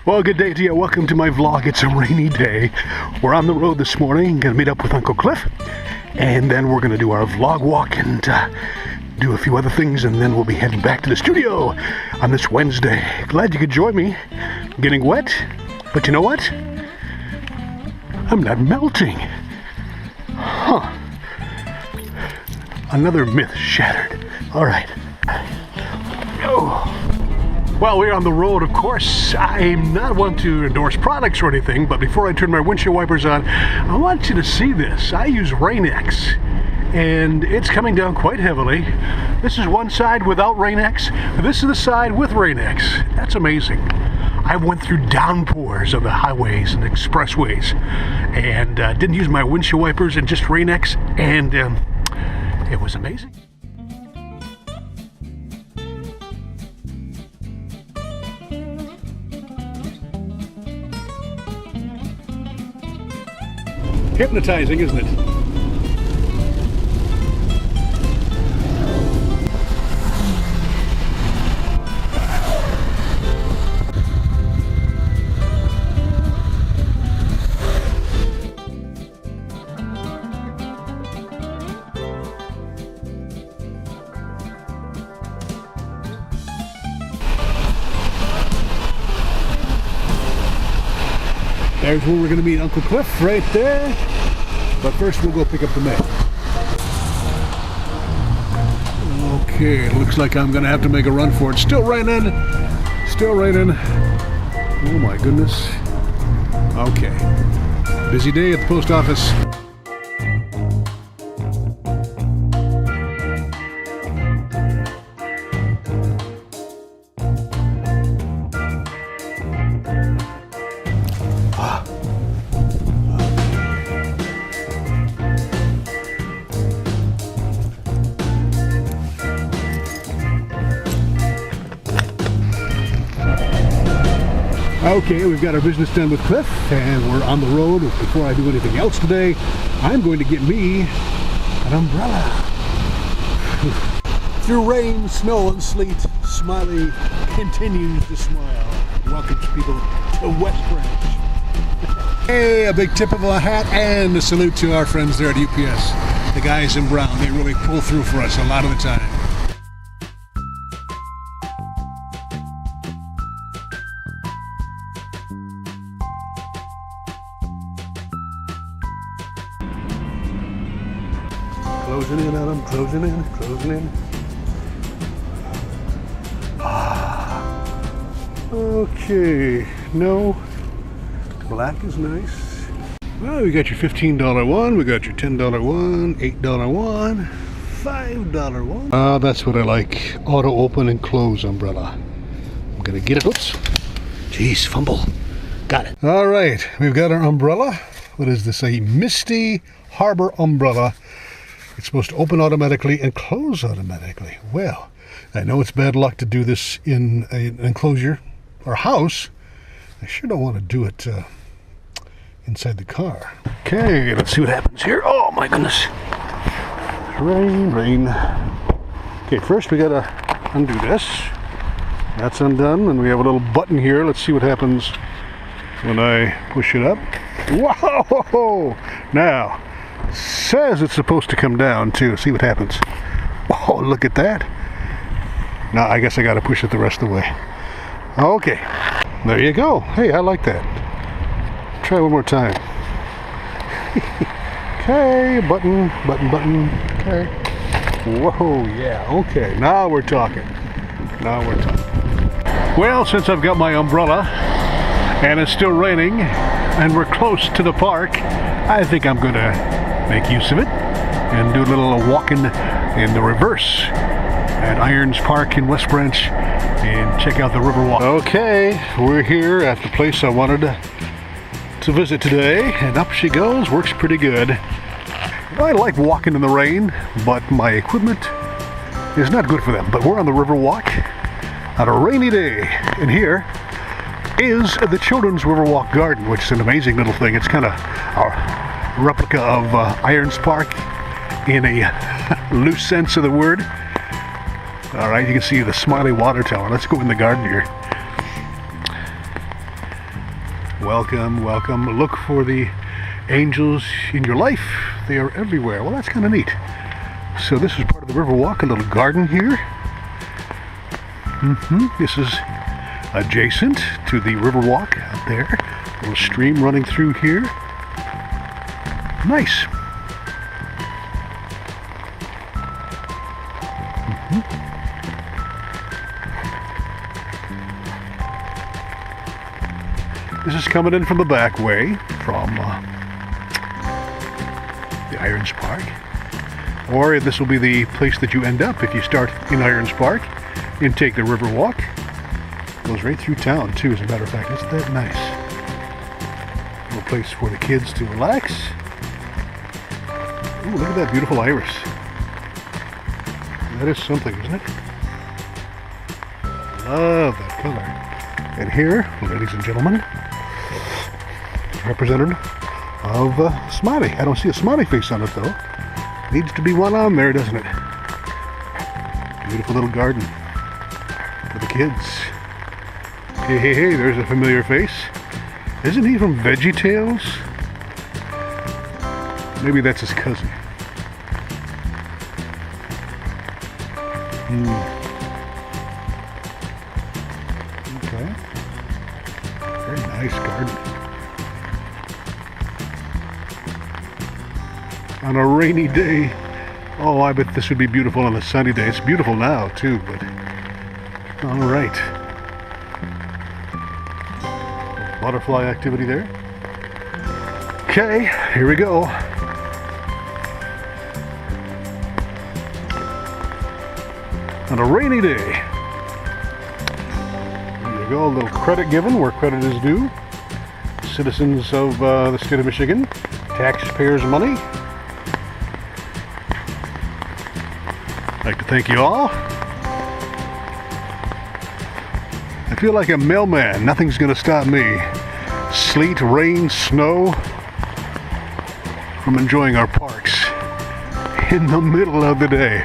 Well, good day to you. Welcome to my vlog. It's a rainy day. We're on the road this morning. Gonna meet up with Uncle Cliff, and then we're gonna do our vlog walk and do a few other things, and then we'll be heading back to the studio on this Wednesday. Glad you could join me. I'm getting wet, but you know what? I'm not melting. Huh. Another myth shattered. All right. Oh. Well, we're on the road, of course. I'm not one to endorse products or anything, but before I turn my windshield wipers on, I want you to see this. I use Rain-X, and it's coming down quite heavily. This is one side without Rain-X. This is the side with Rain-X. That's amazing. I went through downpours on the highways and expressways, and didn't use my windshield wipers and just Rain-X, and it was amazing. Hypnotizing, isn't it? There's where we're going to meet Uncle Cliff, right there. But first we'll go pick up the mail. Okay, it looks like I'm going to have to make a run for it. Still raining. Still raining. Oh my goodness. Okay. Busy day at the post office. Okay, we've got our business done with Cliff, and we're on the road. Before I do anything else today, I'm going to get me an umbrella. Through rain, snow, and sleet, Smiley continues to smile. Welcomes people to West Branch. Hey, a big tip of a hat and a salute to our friends there at UPS. The guys in brown, they really pull through for us a lot of the time. Closing in on them, closing in, closing in. Okay, no, black is nice. Well, we got your $15 one, we got your $10 one, $8 one, $5 one. That's what I like, auto open and close umbrella. I'm gonna get it, oops. Jeez, fumble, got it. All right, we've got our umbrella. What is this, a Misty Harbor umbrella. It's supposed to open automatically and close automatically. Well, I know it's bad luck to do this in an enclosure or house. I sure don't want to do it inside the car. Okay, let's see what happens here. Oh my goodness. Rain, rain. Okay, first we gotta undo this. That's undone, and we have a little button here. Let's see what happens when I push it up. Whoa! Now, says it's supposed to come down too. See what happens. Oh, look at that. Now I guess I gotta push it the rest of the way. Okay, there you go. Hey, I like that. Try one more time. Okay, button, button, button. Okay. Whoa, yeah, okay, now we're talking. Now we're talking. Well, since I've got my umbrella and it's still raining and we're close to the park, I think I'm gonna make use of it and do a little walking in the reverse at Irons Park in West Branch and check out the Riverwalk. Okay, we're here at the place I wanted to visit today, and up she goes. Works pretty good. I like walking in the rain, but my equipment is not good for them. But we're on the Riverwalk on a rainy day, and here is the Children's Riverwalk Garden, which is an amazing little thing. It's kind of a replica of Irons Park in a loose sense of the word. All right, you can see the Smiley water tower. Let's go in the garden here. Welcome, welcome. Look for the angels in your life. They are everywhere. Well, that's kind of neat. So this is part of the Riverwalk, a little garden here. This is adjacent to the Riverwalk out there. A little stream running through here. Nice. This is coming in from the back way, from the Irons Park. Or this will be the place that you end up if you start in Irons Park and take the Riverwalk. Goes right through town too, as a matter of fact. Isn't that nice? A little place for the kids to relax. Ooh, look at that beautiful iris. That is something, isn't it? Love that color. And here, ladies and gentlemen, representative of Smiley. I don't see a smiley face on it though. Needs to be one on there, doesn't it? Beautiful little garden for the kids. Hey, hey, hey, there's a familiar face. Isn't he from VeggieTales? Maybe that's his cousin. Okay. Very nice garden. On a rainy day. Oh, I bet this would be beautiful on a sunny day. It's beautiful now too, but all right. Butterfly activity there. Okay, here we go. On a rainy day. There you go, a little credit given where credit is due. Citizens of the state of Michigan, taxpayers' money. I'd like to thank you all. I feel like a mailman. Nothing's going to stop me. Sleet, rain, snow, from enjoying our parks in the middle of the day.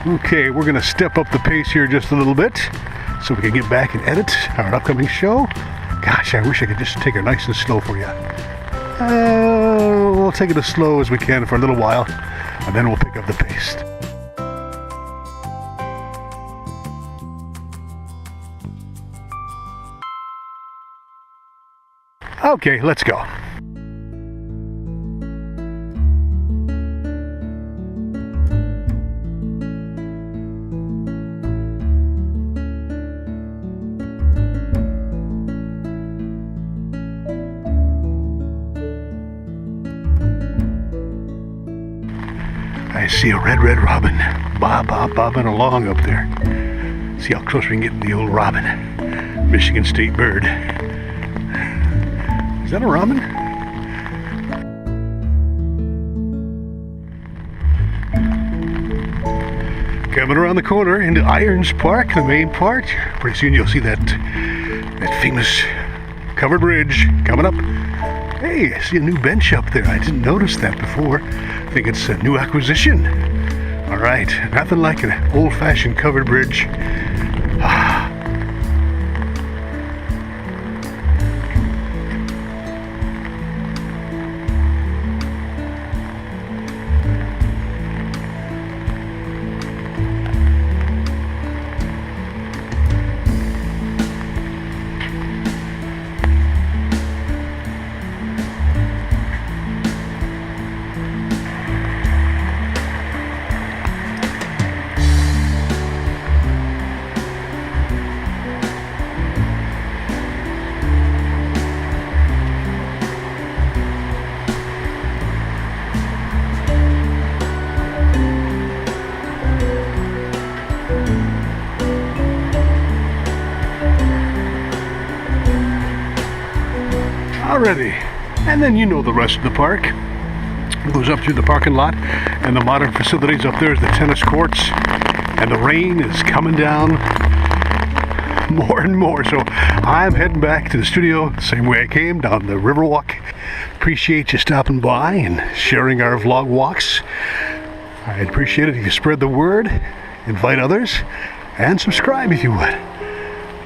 Okay, we're going to step up the pace here just a little bit so we can get back and edit our upcoming show. Gosh, I wish I could just take it nice and slow for you. We'll take it as slow as we can for a little while, and then we'll pick up the pace. Okay, let's go. I see a red robin bobbing along up there. See how close we can get to the old robin. Michigan state bird. Is that a robin? Coming around the corner into Irons Park, the main part. Pretty soon you'll see that famous covered bridge coming up. Hey, I see a new bench up there. I didn't notice that before. I think it's a new acquisition. All right, nothing like an old-fashioned covered bridge. Already, and then you know the rest of the park. It goes up through the parking lot, and the modern facilities up there is the tennis courts, and the rain is coming down more and more. So I'm heading back to the studio the same way I came, down the Riverwalk. Appreciate you stopping by and sharing our vlog walks. I'd appreciate it if you spread the word, invite others, and subscribe if you would.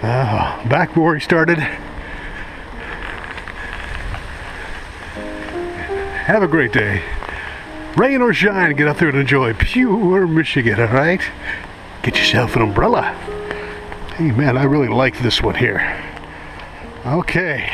Back where we started. Have a great day. Rain or shine, get out there and enjoy pure Michigan, all right? Get yourself an umbrella. Hey man, I really like this one here. Okay.